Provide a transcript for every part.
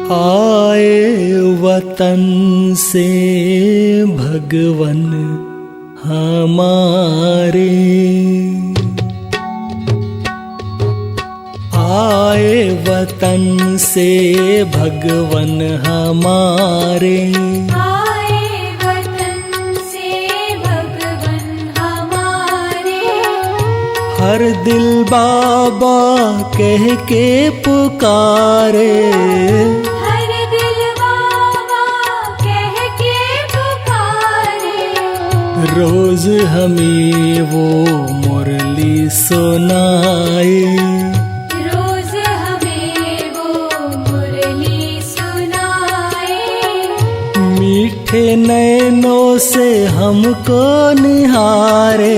आए वतन से भगवन हमारे, आए वतन से भगवन हमारे, आए वतन से भगवन हमारे। हर दिल बाबा कह के पुकारे, हर दिल बाबा कह के पुकारे। रोज हमें वो मुरली सुनाए, रोज हमें वो मुरली सुनाए। मीठे नैनों से हमको निहारे,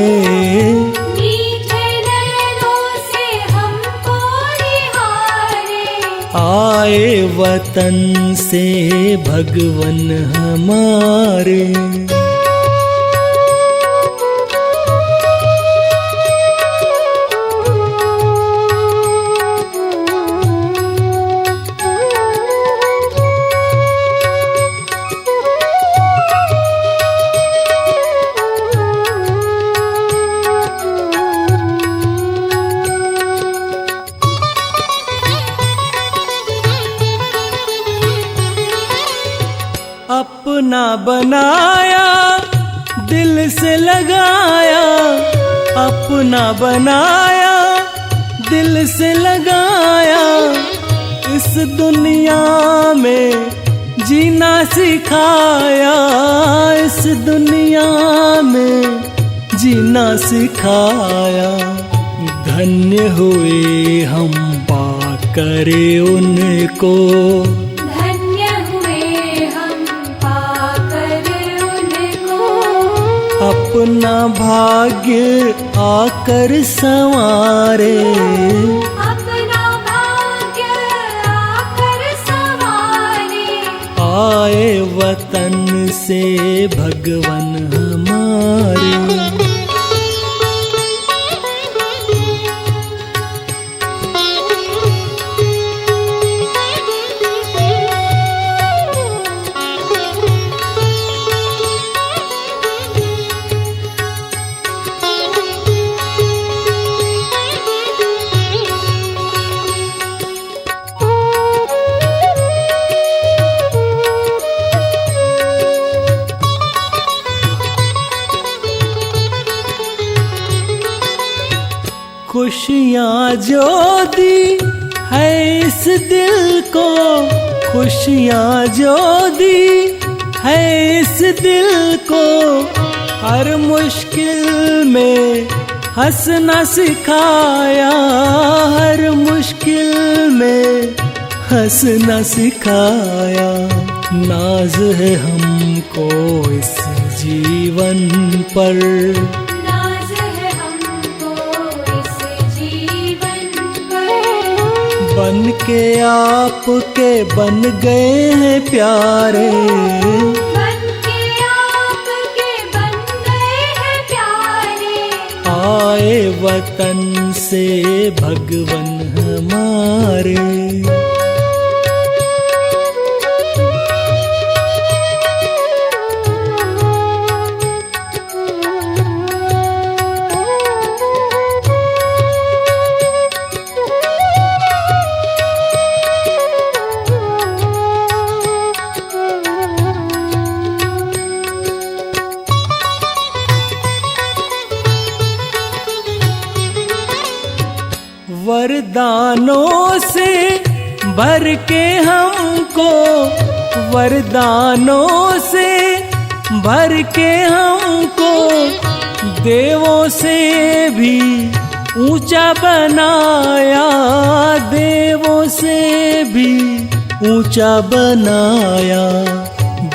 मीठे नैनों से हमको निहारे। आए वतन से भगवन हमारे। अपना बनाया दिल से लगाया, अपना बनाया दिल से लगाया। इस दुनिया में जीना सिखाया, इस दुनिया में जीना सिखाया। धन्य हुए हम पाकर उनको, अपना भाग्य आकर संवारे, अपना भाग्य आकर संवारे। आए वतन से भगवन हमारे। खुशियाँ जो दी है इस दिल को, खुशियाँ जो दी है इस दिल को। हर मुश्किल में हंसना सिखाया, हर मुश्किल में हंसना सिखाया। नाज है हमको इस जीवन पर, बन के आपके बन गए हैं प्यारे, बन के आपके बन गए हैं प्यारे। आए वतन से भगवन हमारे। वरदानों से भर के हमको, वरदानों से भर के हमको। देवों से भी ऊंचा बनाया, देवों से भी ऊंचा बनाया।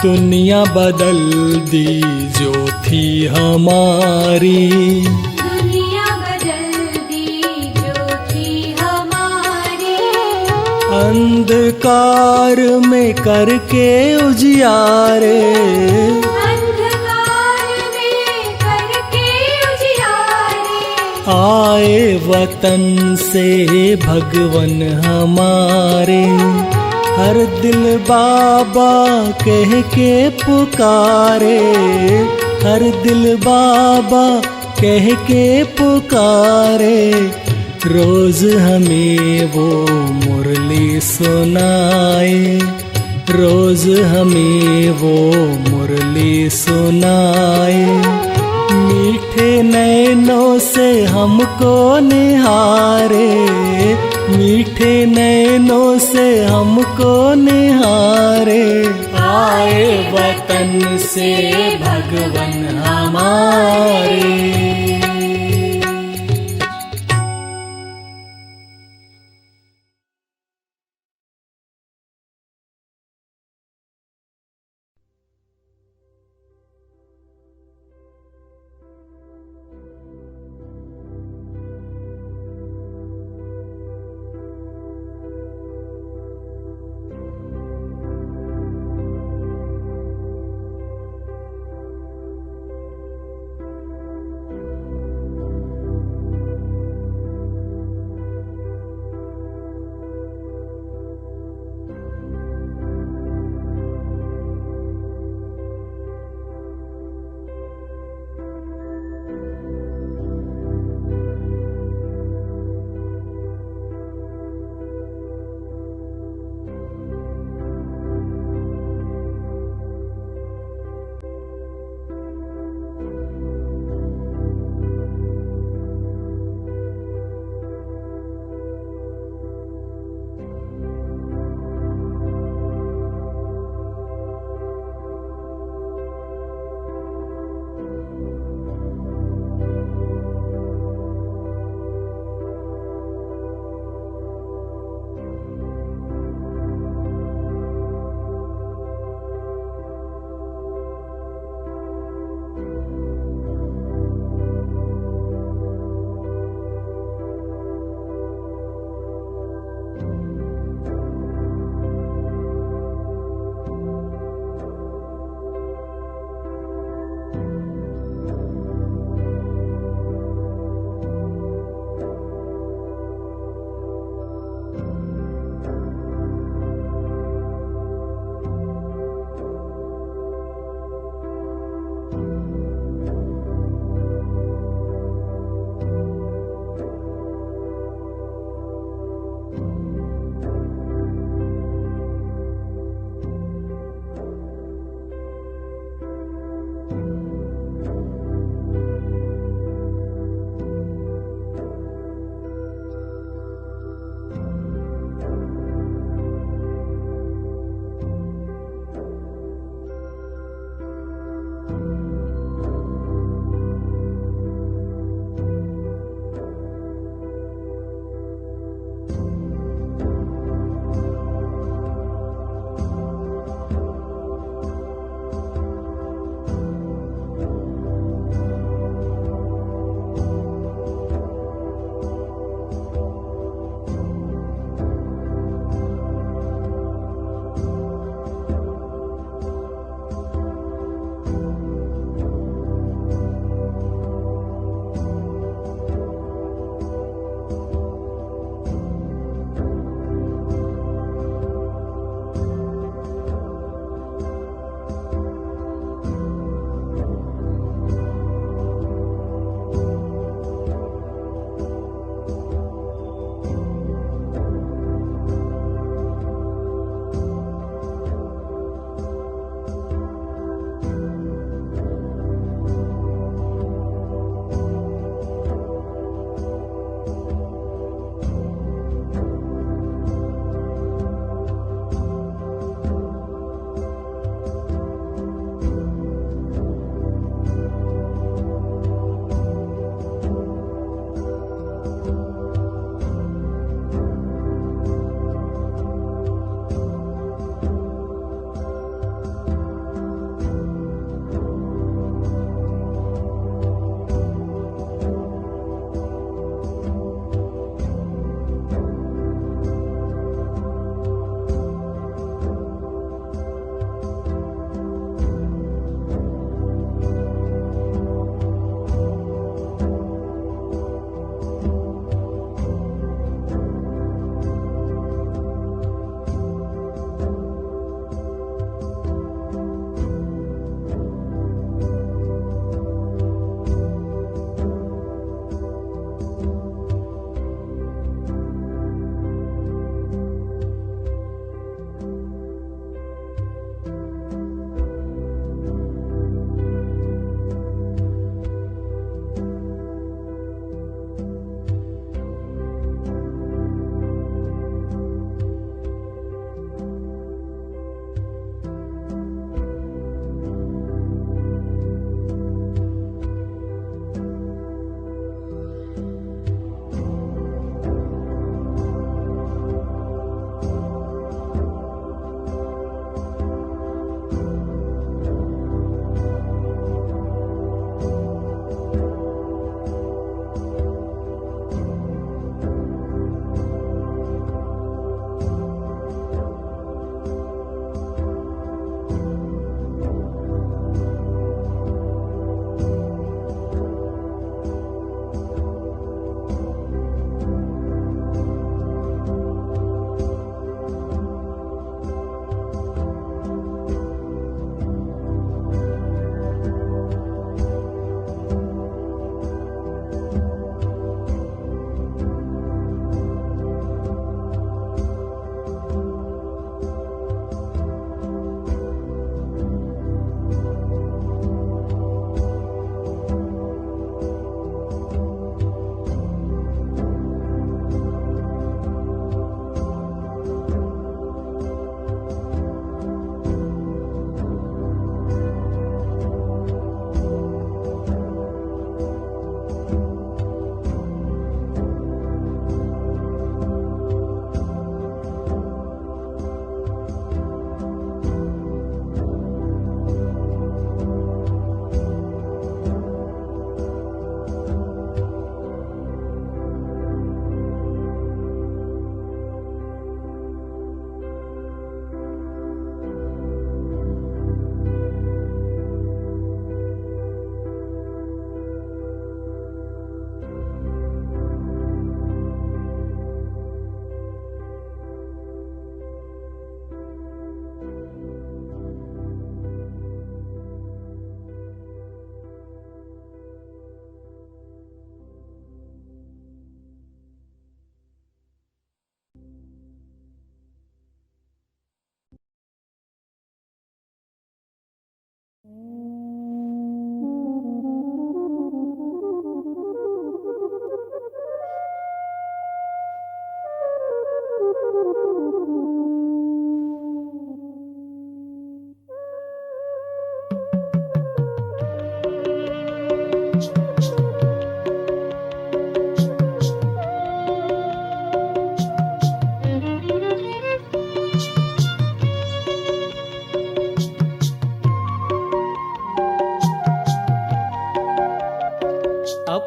दुनिया बदल दी जो थी हमारी, अंधकार में करके उजियारे, अंधकार में करके उजियारे। आए वतन से भगवन हमारे, हर दिल बाबा कह के पुकारे, हर दिल बाबा कह के पुकारे, रोज हमें वो मुरली सुनाए, रोज हमें वो मुरली सुनाए। मीठे नैनों से हमको निहारे, मीठे नैनों से हमको निहारे, आए वतन से भगवन हमारे।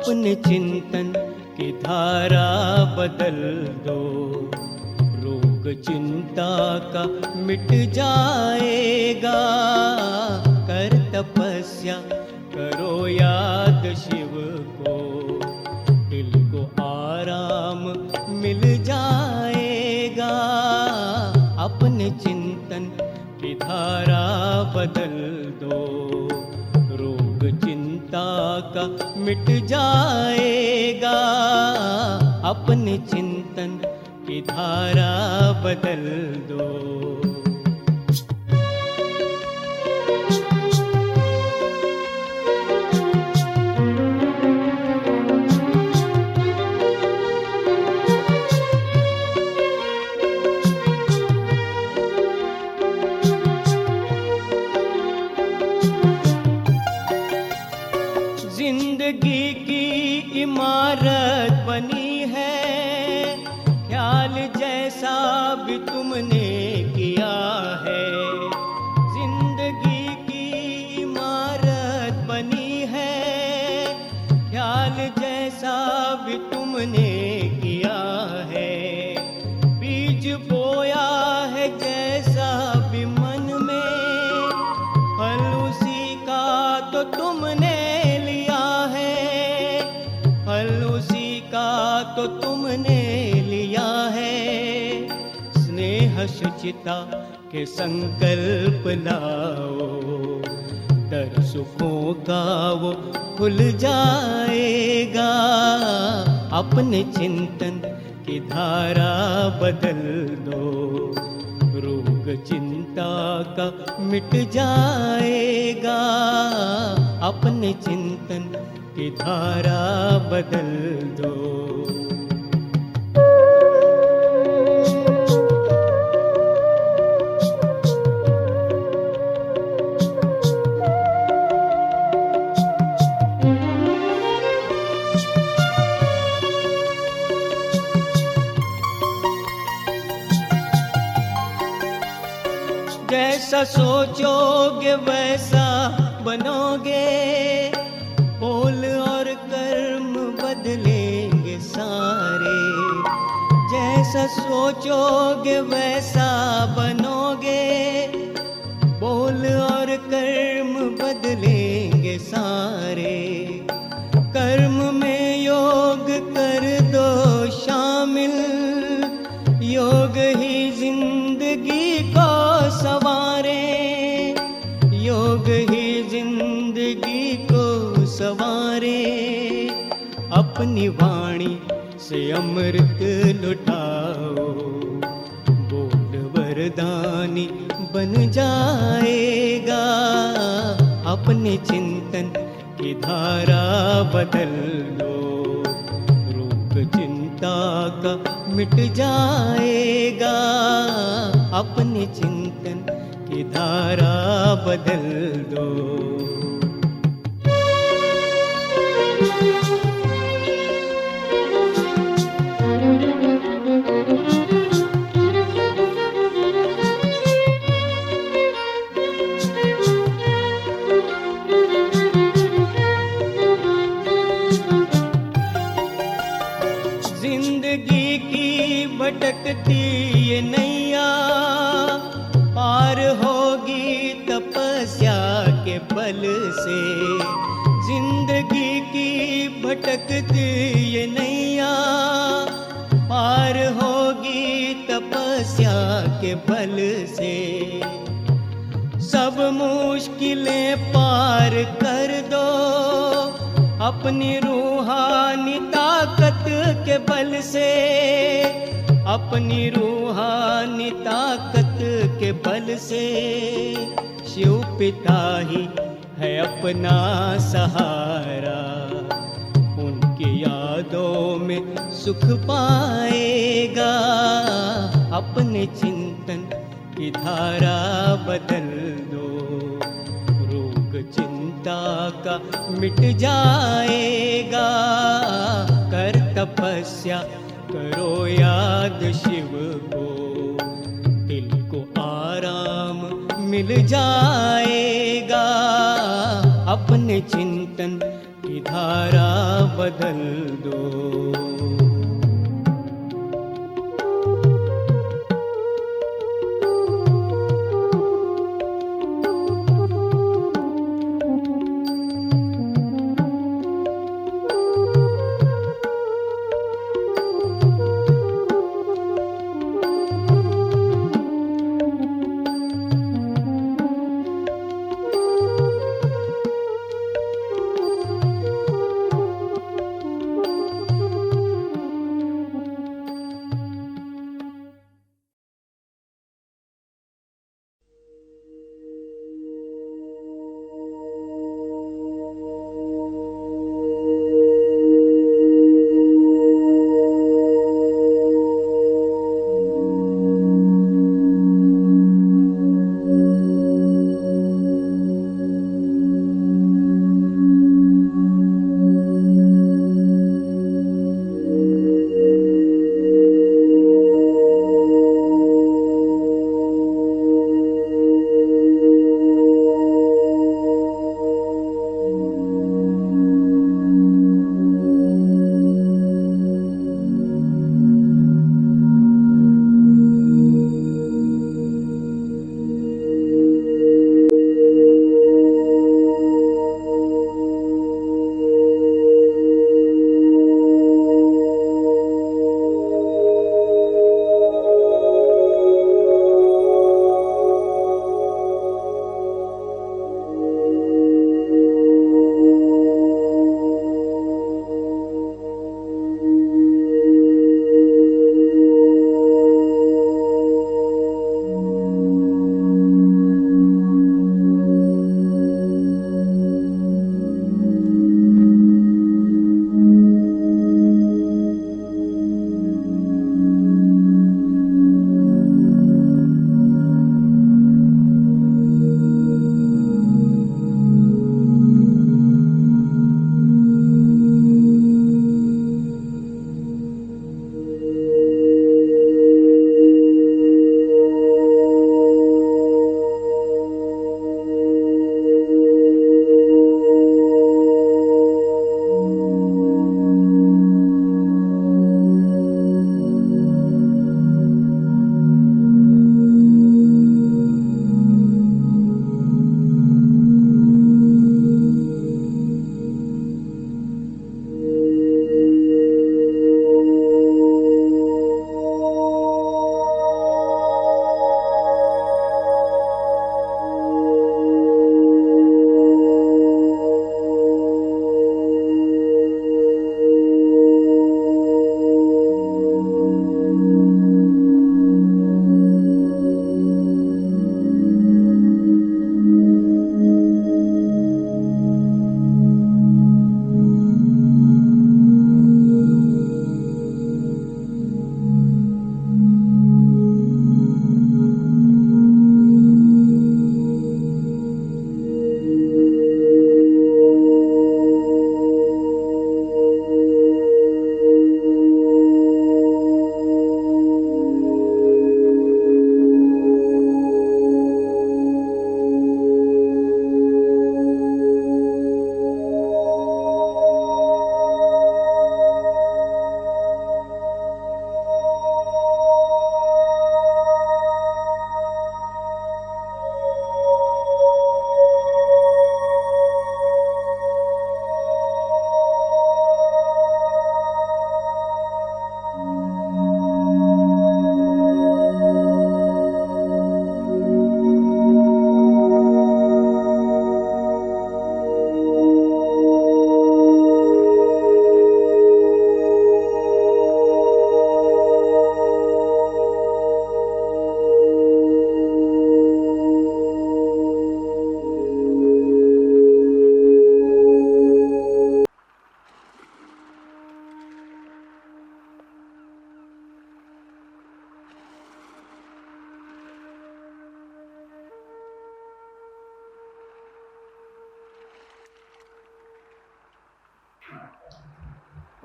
अपने चिंतन की धारा बदल दो। रोग चिंता का मिट जाएगा। कर तपस्या करो याद शिव को, दिल को आराम मिल जाएगा। अपने चिंतन की धारा बदल दो। रोग चिंता का मिट जाएगा। अपने चिंतन की धारा बदल दो। जिंदगी की इमारत बनी है, ख्याल जैसा भी तुमने किया है। जिंदगी की इमारत बनी है, ख्याल जैसा भी तुमने किया है। बीज बोया है जैसा भी मन में, फल उसी का तो तुमने तो तुमने लिया है। स्नेह शुचिता के संकल्प लाओ, दर सुखों का वो खुल जाएगा। अपने चिंतन की धारा बदल दो। रोग चिंता का मिट जाएगा। अपने चिंतन की धारा बदल दो। जैसा सोचोगे वैसा बनोगे, बोल और कर्म बदलेंगे सारे। जैसा सोचोगे वैसा बनोगे, बोल और कर्म बदलेंगे सारे। कर्म में योग कर दो शामिल, योग ही जिंदगी को सवारे। योग ही जिंदगी को सवारे। अपनी वाणी से अमृत लुटाओ, बोल वरदानी बन जाएगा। अपने चिंतन की धारा बदल लो। रोग चिंता का मिट जाएगा। अपने चिंतन की धारा बदल दो। जिंदगी की भटकती ये नैया पार होगी तपस्या के बल से। जिंदगी की भटकती ये नैया पार होगी तपस्या के बल से। सब मुश्किलें पार कर दो अपनी रूहानी ताकत के बल से। अपनी रूहानी ताकत के बल से। शिव पिता ही है अपना सहारा, उनकी यादों में सुख पाएगा। अपने चिंतन की धारा बदल दो। रोग चिंता का मिट जाएगा। कर तपस्या करो याद शिव को, दिल को आराम मिल जाएगा। अपने चिंतन की की धारा बदल दो।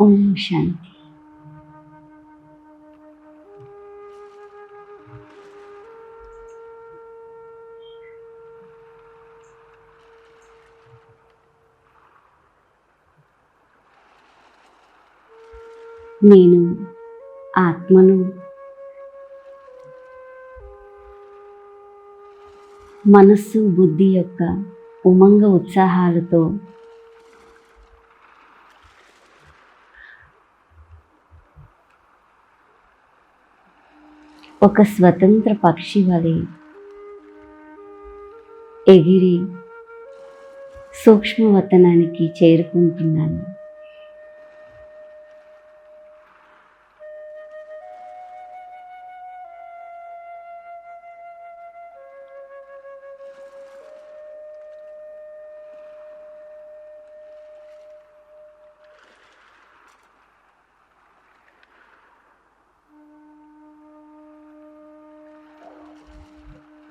ओम शांति। నేను ఆత్మను. మనస్సు బుద్ధి యొక్క ఉమంగ ఉత్సాహాలతో ఒక స్వతంత్ర పక్షి వలె ఎగిరి సూక్ష్మవతనానికి చేరుకుంటున్నాను.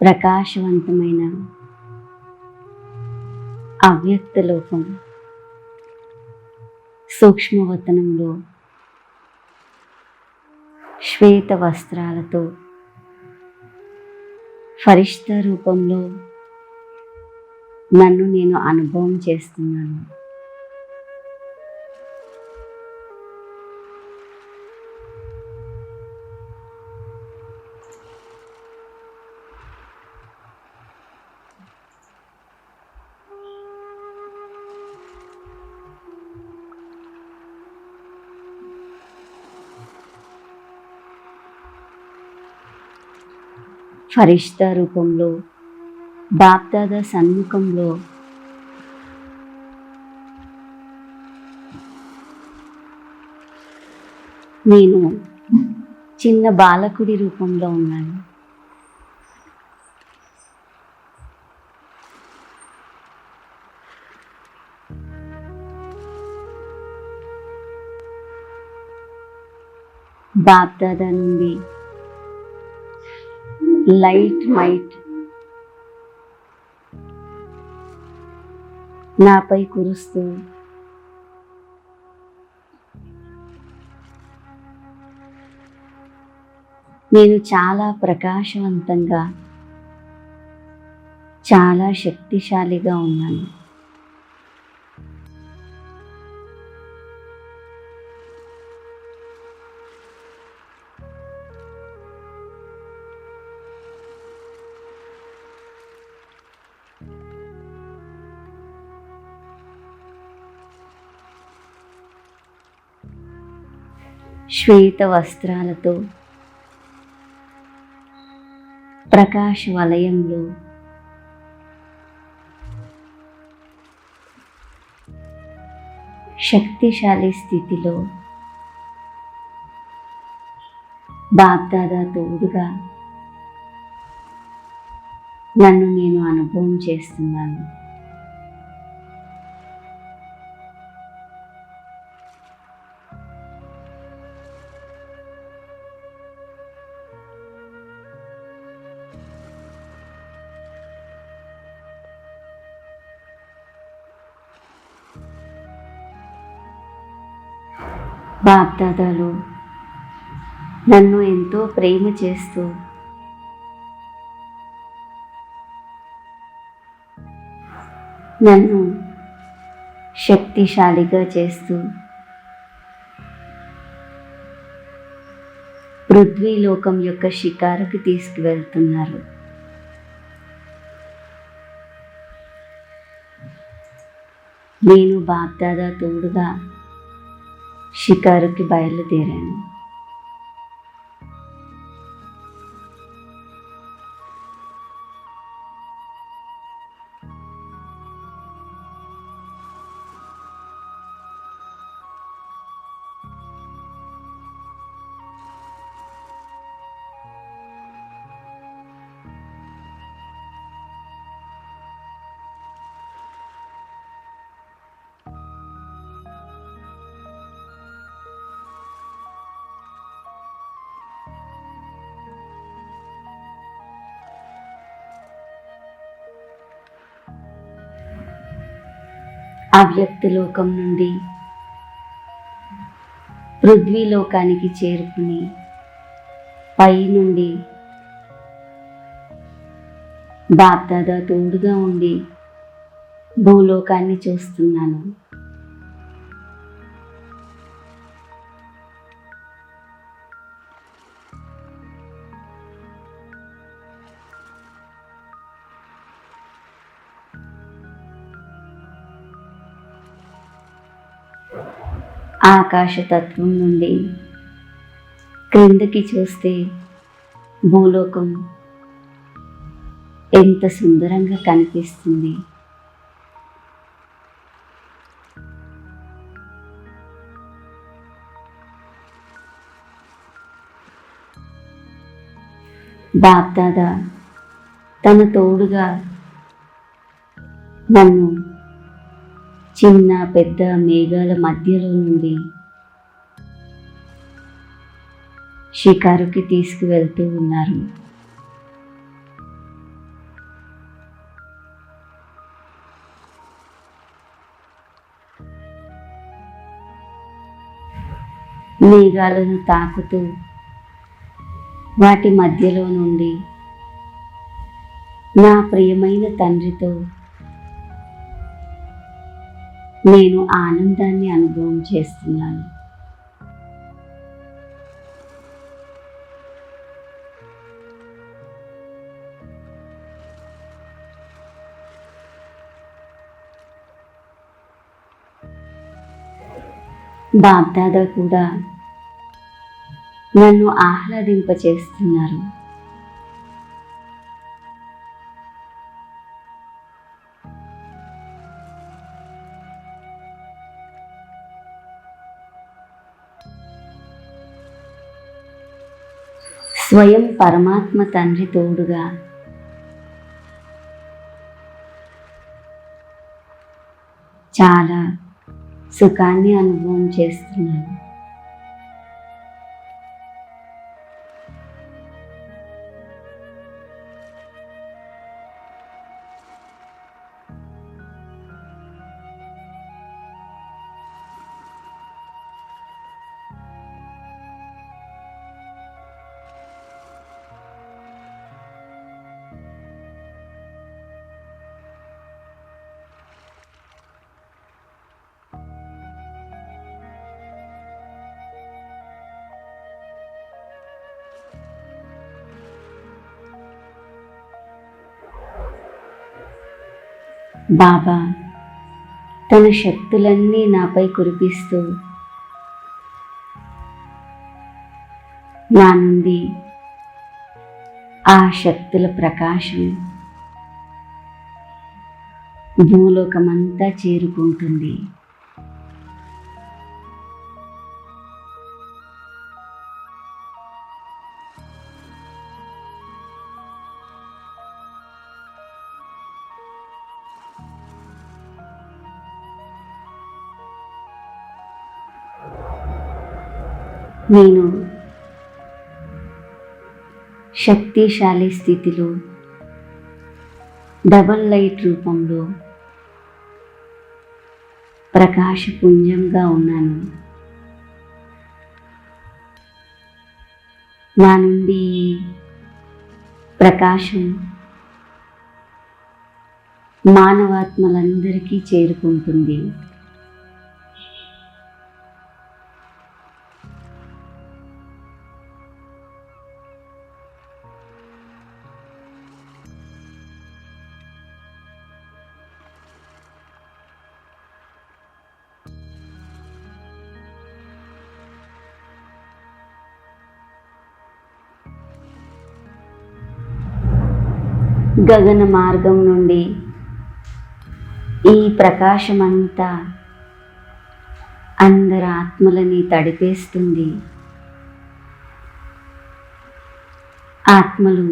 ప్రకాశవంతమైన అవ్యక్త లోకం సూక్ష్మవతనంలో శ్వేత వస్త్రాలతో ఫరిష్తా రూపంలో నన్ను నేను అనుభవం చేస్తున్నాను. ఫరిష్తా రూపంలో బాప్దాదా సన్ముఖంలో నేను చిన్న బాలకుడి రూపంలో ఉన్నాను. బాప్దాదా నుండి లైట్ మైట్ నాపై కురుస్తూ నేను చాలా ప్రకాశవంతంగా చాలా శక్తిశాలిగా ఉన్నాను. శ్వేత వస్త్రాలతో ప్రకాశ వలయంలో శక్తిశాలి స్థితిలో బాప్దాదా తోడుగా నన్ను నేను అనుభవం చేస్తున్నాను. బాప్దాదాలు నన్ను ఎంతో ప్రేమ చేస్తూ నన్ను శక్తిశాలిగా చేస్తూ పృథ్వీలోకం యొక్క షికారుకి తీసుకువెళ్తున్నారు. నేను బాప్దాదా తోడుగా షికారుకి బయలుదేరాను. అవ్యక్త లోకం నుండి పృథ్వీలోకానికి చేరుకుని పై నుండి బాప్దాదా తోడుగా ఉండి భూలోకాన్ని చూస్తున్నాను. ఆకాశతత్వం నుండి క్రిందకి చూస్తే భూలోకం ఎంత సుందరంగా కనిపిస్తుంది. బాప్దాదా తన తోడుగా నన్ను చిన్న పెద్ద మేఘాల మధ్యలో నుండి షికారుకి తీసుకువెళ్తూ ఉన్నారు. మేఘాలను తాకుతూ వాటి మధ్యలో నుండి నా ప్రియమైన తండ్రితో నేను ఆనందాన్ని అనుభవం చేస్తున్నాను. బాప్దాదా కూడా నన్ను ఆహ్లాదింపచేస్తున్నారు. స్వయం పరమాత్మ తండ్రి తోడుగా చాలా సుఖాన్ని అనుభవం చేస్తున్నాను. బాబా తన శక్తులన్నీ నాపై కురిపిస్తూ నా నుండి ఆ శక్తుల ప్రకాశం భూలోకమంతా చేరుకుంటుంది. నేను శక్తిశాలి స్థితిలో డబల్ లైట్ రూపంలో ప్రకాశపుంజంగా ఉన్నాను. నా నుండి ప్రకాశం మానవాత్మలందరికీ చేరుకుంటుంది. గగన మార్గం నుండి ఈ ప్రకాశమంతా అందరి ఆత్మలని తడిపేస్తుంది. ఆత్మలు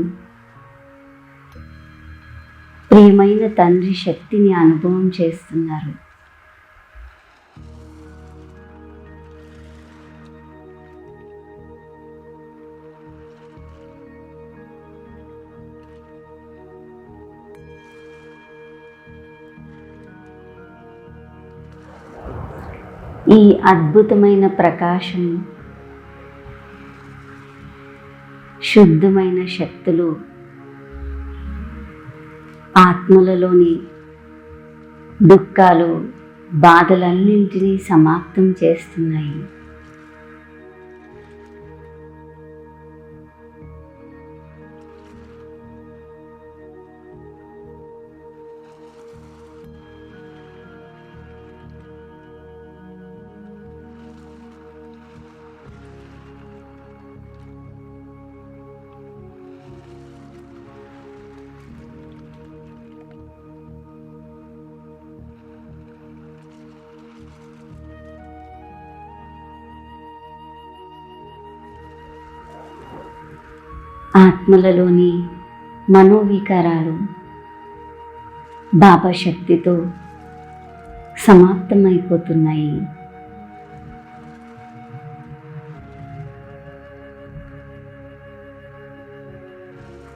ప్రియమైన తండ్రి శక్తిని అనుభవం చేస్తున్నారు. ఈ అద్భుతమైన ప్రకాశం శుద్ధమైన శక్తులు ఆత్మలలోని దుఃఖాలు బాధలన్నింటినీ సమాప్తం చేస్తున్నాయి. ఆత్మలలోని మనోవికారాలు బాబా శక్తితో సమాప్తమైపోతున్నాయి.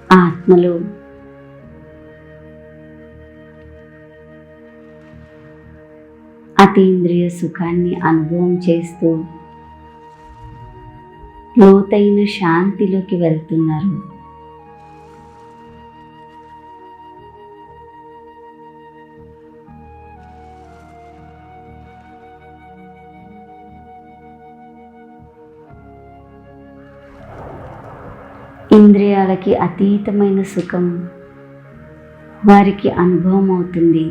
ఆత్మలు అతీంద్రియ సుఖాన్ని అనుభవం చేస్తూ లోతైన శాంతిలోకి వెళ్తున్నారు. ఇంద్రియాలకి అతీతమైన సుఖం వారికి అనుభవం అవుతుంది.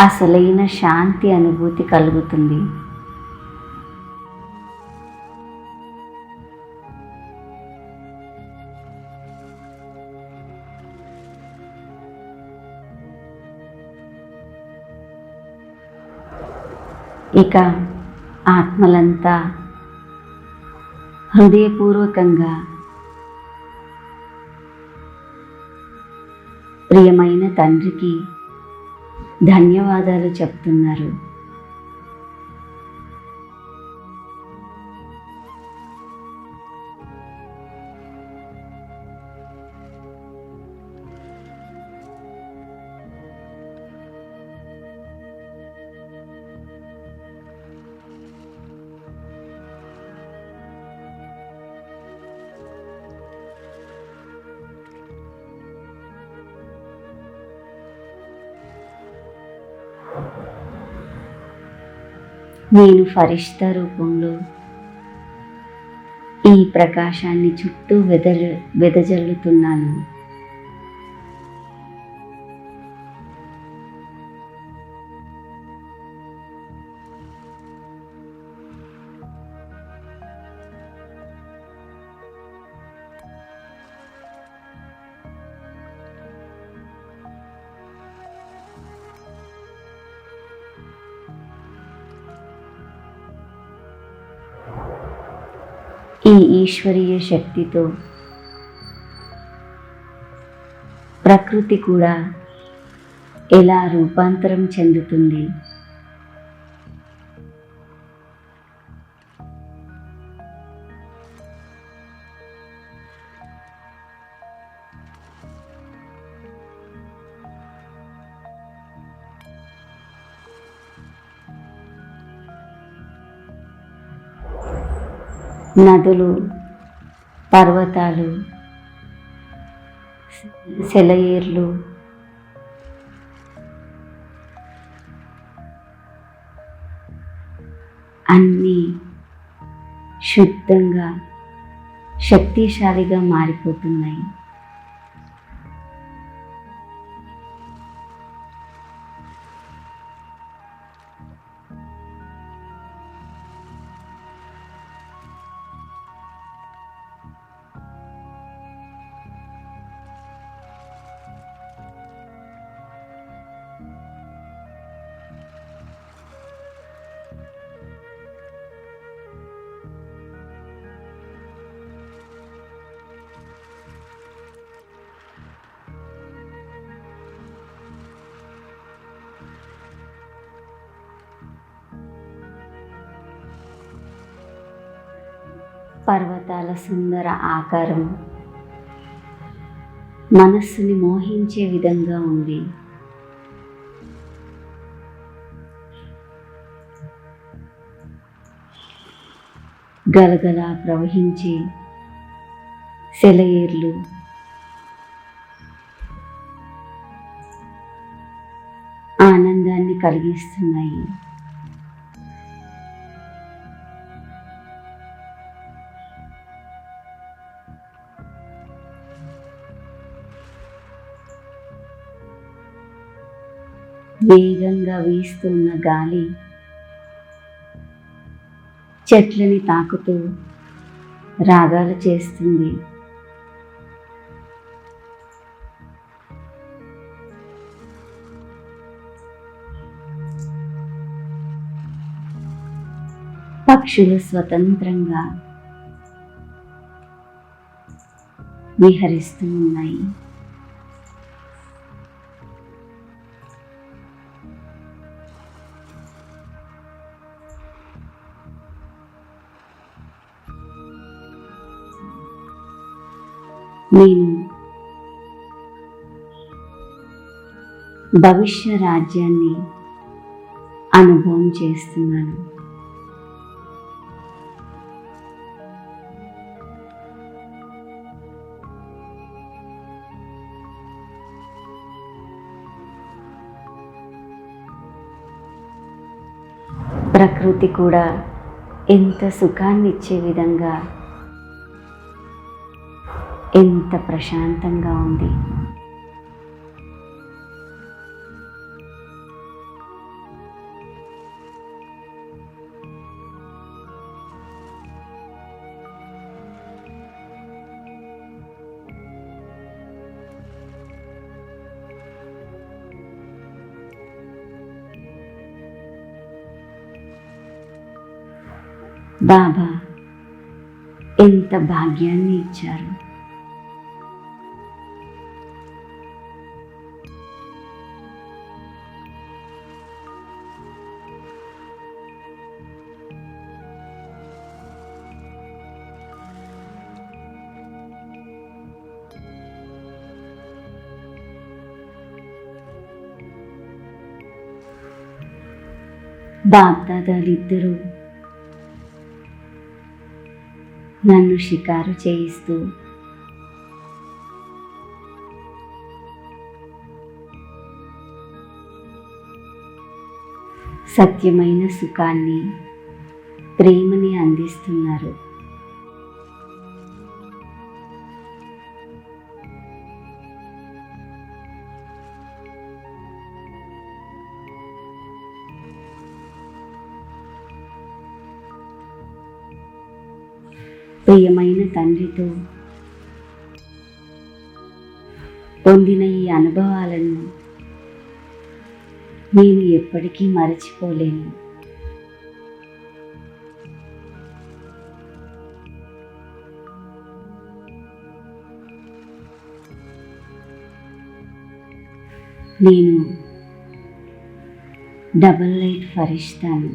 అసలైన శాంతి అనుభూతి కలుగుతుంది. ఇక ఆత్మలంతా హృదయపూర్వకంగా ప్రియమైన తండ్రికి ధన్యవాదాలు చెప్తున్నారు. నేను ఫరిష్తా రూపంలో ఈ ప్రకాశాన్ని చుట్టూ వెదజల్లుతున్నాను. ఈ ఈశ్వరీయ శక్తితో ప్రకృతి కూడా ఎలా రూపాంతరం చెందుతుంది. నదులు, పర్వతాలు, సెలయేర్లు, అన్నీ శుద్ధంగా శక్తిశాలిగా మారిపోతున్నాయి. పర్వతాల సుందర ఆకారం మనస్సుని మోహించే విధంగా ఉంది. గలగలా ప్రవహించే సెలయేర్లు ఆనందాన్ని కలిగిస్తున్నాయి. వేగంగా వీస్తున్న గాలి చెట్లని తాకుతూ రాగాలు చేస్తుంది. పక్షులు స్వతంత్రంగా విహరిస్తూ ఉన్నాయి. నేను భవిష్య రాజ్యాన్ని అనుభవం చేస్తున్నాను. ప్రకృతి కూడా ఎంత సుఖాన్ని ఇచ్చే విధంగా ఎంత ప్రశాంతంగా ఉంది. బాబా ఎంత భాగ్యాన్ని ఇచ్చారు. బాప్దాదాలిద్దరూ నన్ను షికారు చేయిస్తూ సత్యమైన సుఖాన్ని, ప్రేమని అందిస్తున్నారు. ప్రియమైన తండ్రితో పొందిన ఈ అనుభవాలను నేను ఎప్పటికీ మరచిపోలేను. నేను డబల్ లైట్ ఫరిష్తాను.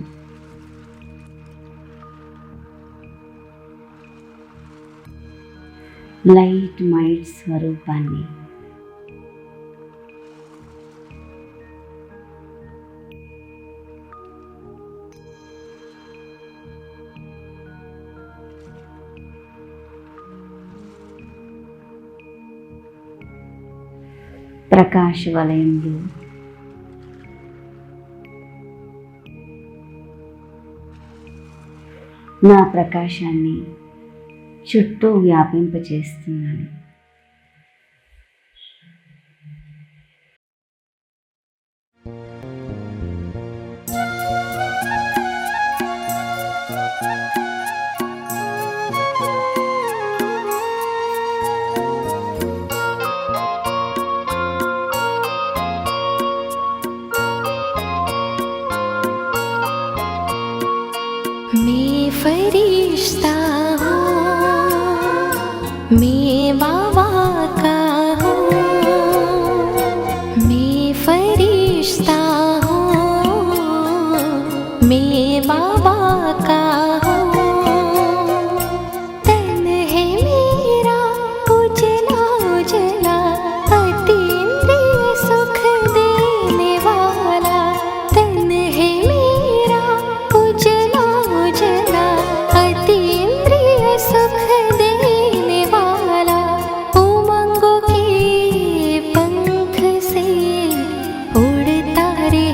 లైట్ మైట్ స్వరూపాన్ని. ప్రకాశ వలయంలో నా ప్రకాశాన్ని చుట్టూ వ్యాపింపచేస్తున్నాను. मैं फरिश्ता हूँ, मैं बाबा का हूँ। मैं फरिश्ता हूँ, मैं बाबा का हूँ। तन है मेरा उजला उजला, अतीन्द्रिय सुख देने वाला। तन है मेरा उजला उजला, अतीन्द्रिय सुख देने वाला। उमंगों के पंख से उड़ता रे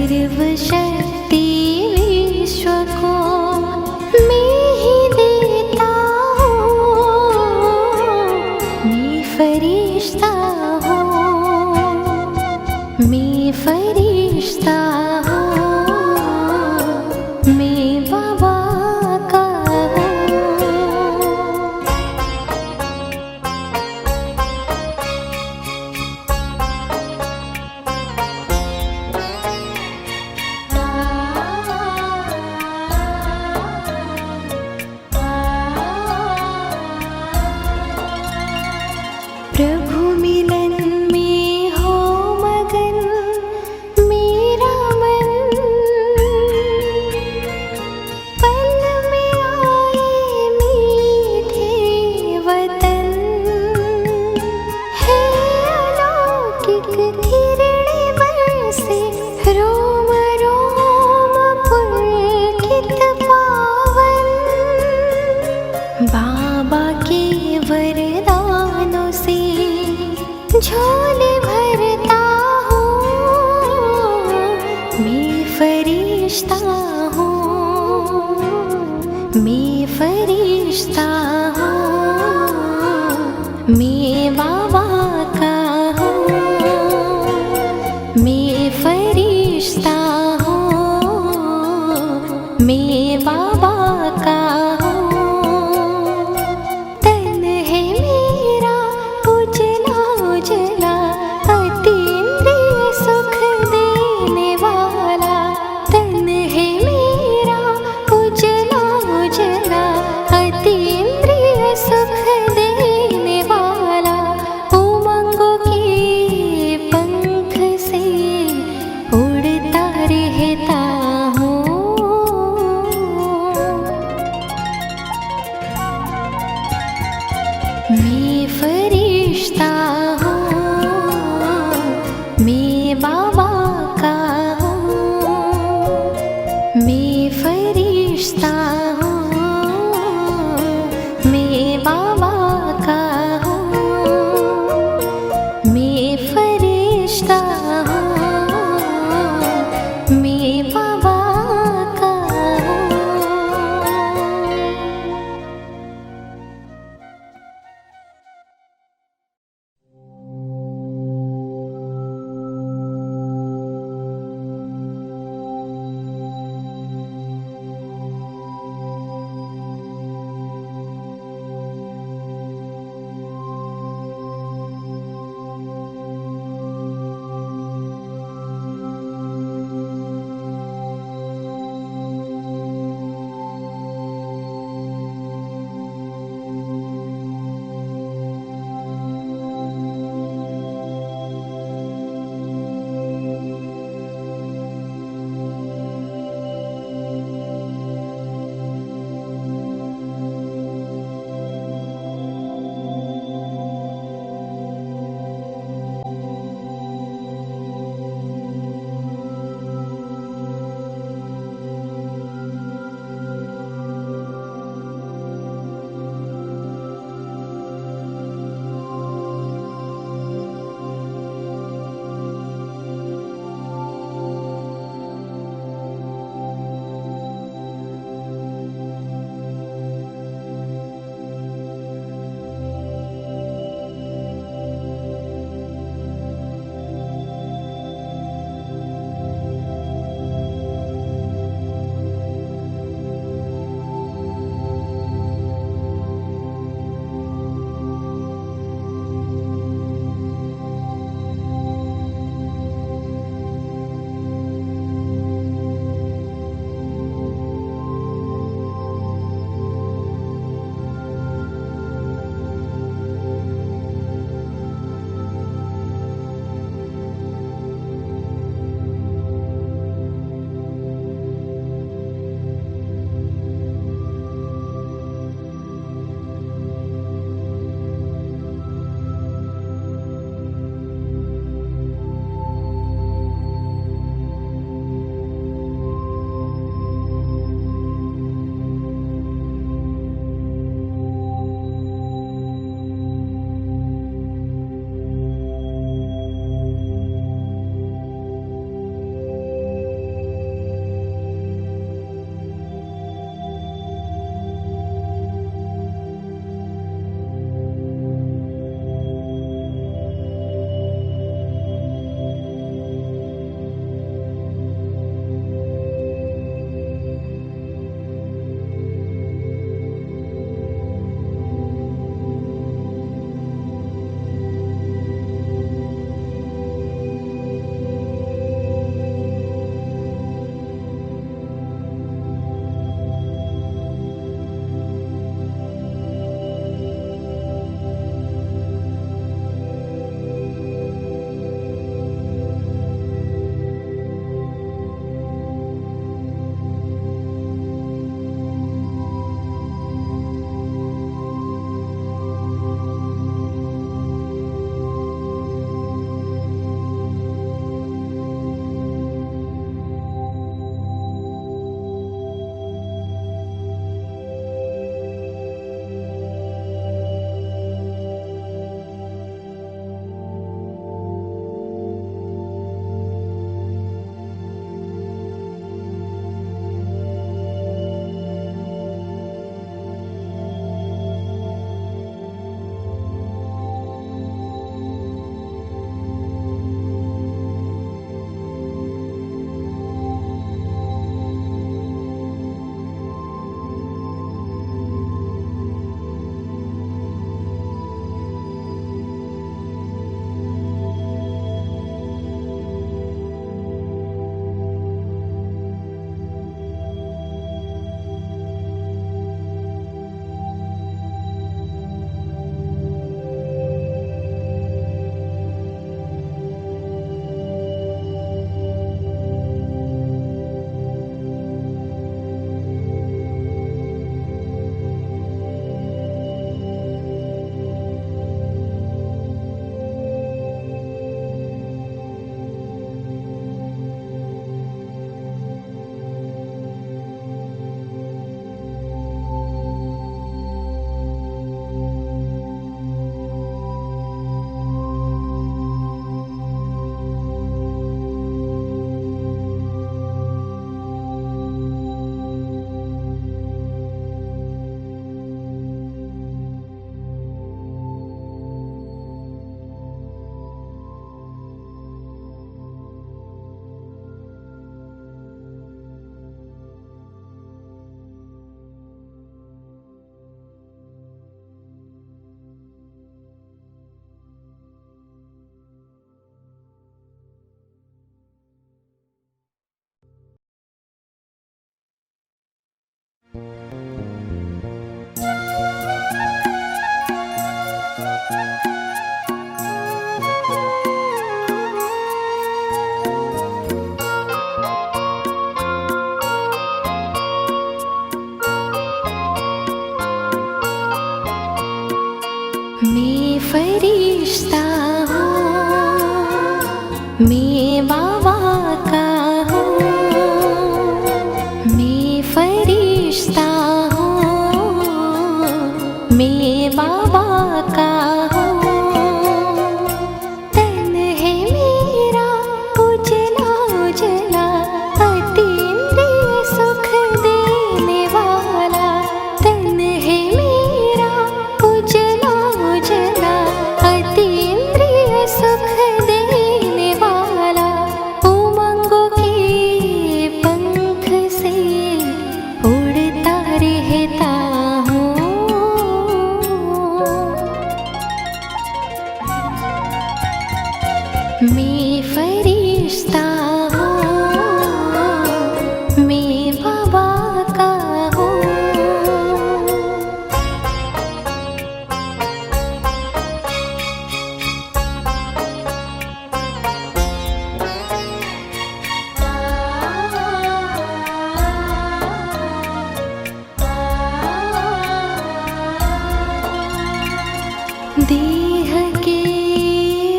सर्वशक्ति विश्व को मैं ही देता हूँ। मैं फरिश्ता हूँ, मैं फरिश्ता हूँ, मैं बाबा का हूँ। प्रभु मिलन में हो मगन मेरा मन, पल में आए मीठे वतन। है अलौकिक किरणें बरसे रोम रोम पुलकित पावन। बाबा के वरदानों से झोले भरता हूँ। मैं फरिश्ता हूँ, मैं फरिश्ता हूँ, मैं बाबा का हूँ। मैं फरिश्ता हूँ, मैं बाबा का हूँ। तन है मेरा उजला उजला, अतीन्द्रिय सुख देने वाला। तन है मेरा उजला उजला, अतीन्द्रिय सुख देने वाला। उमंगों के पंख से मैं बाबा का हूँ, मैं फरिश्ता हूँ, मैं बाबा का हूँ। तन है मेरा उजला उजला, अतीन्द्रिय सुख देने वाला। तन है मेरा उजला उजला, अतीन्द्रिय सुख देने वाला। उमंगों के पंख से उड़ता रहता हूँ। मैं फरिश्ता हूँ, मैं बाबा का हूँ। देह के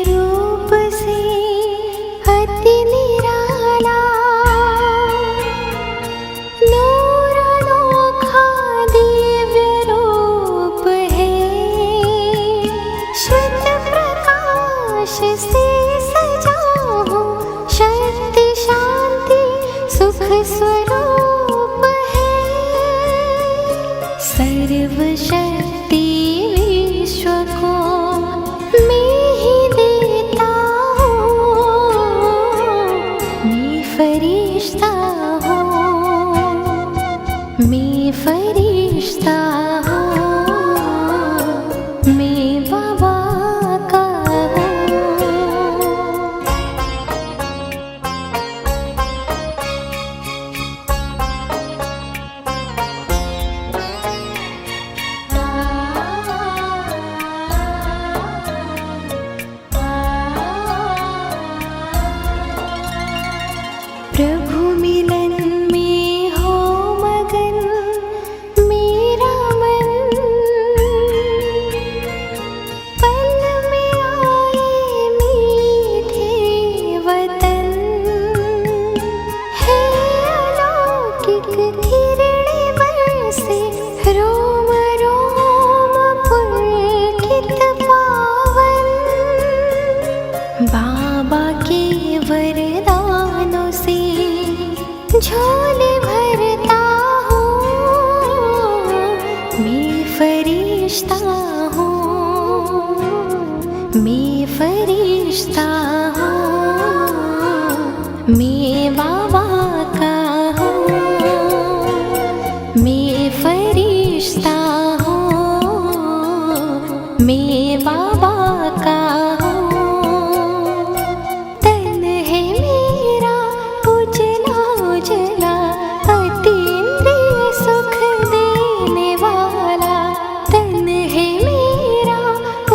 रूप से अति निराला, नूर अनोखा दिव्य रूप है। श्वेत प्रकाश से सजा हूँ, शक्ति शांति सुख स्वरूप है। सर्वशक्ति विश्व को मैं ही देता हूँ। मैं फरिश्ता हूँ, मैं फरिश्ता हूँ, मैं बाबा का हूँ। प्रभु मिलन में हो मगन मेरा मन, पल में आए मीठे वतन। है अलौकिक किरणें बरसे, रोम रोम पुलकित पावन। बाबा के वरदानों से झोले भरता हूँ। मैं फरिश्ता हूँ, मैं फरिश्ता हूँ, मैं बाबा का हूँ। मैं फरिश्ता हूँ, मैं बाबा का हूँ। तन है मेरा उजला उजला, अतीन्द्रिय सुख देने वाला। तन है मेरा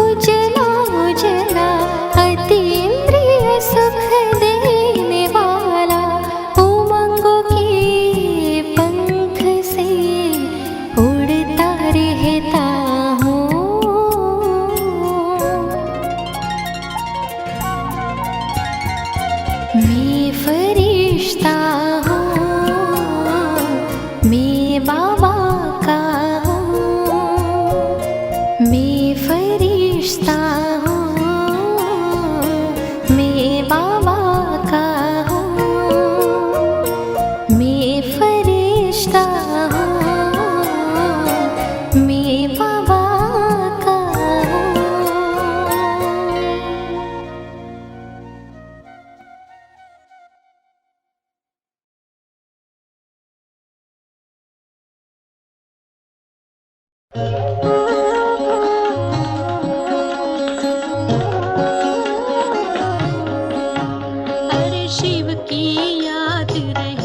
उजला उजला, अतीन्द्रिय सुख देने वाला। उमंगों के पंख से उड़ता रहता हूँ। मैं फरिश्ता हूँ, मैं बाबा का हूँ। मैं फरिश्ता हूँ, मैं बाबा का हूँ। मैं फरिश्ता हूँ, मैं बाबा का हूँ। अरे शिव की याद रहे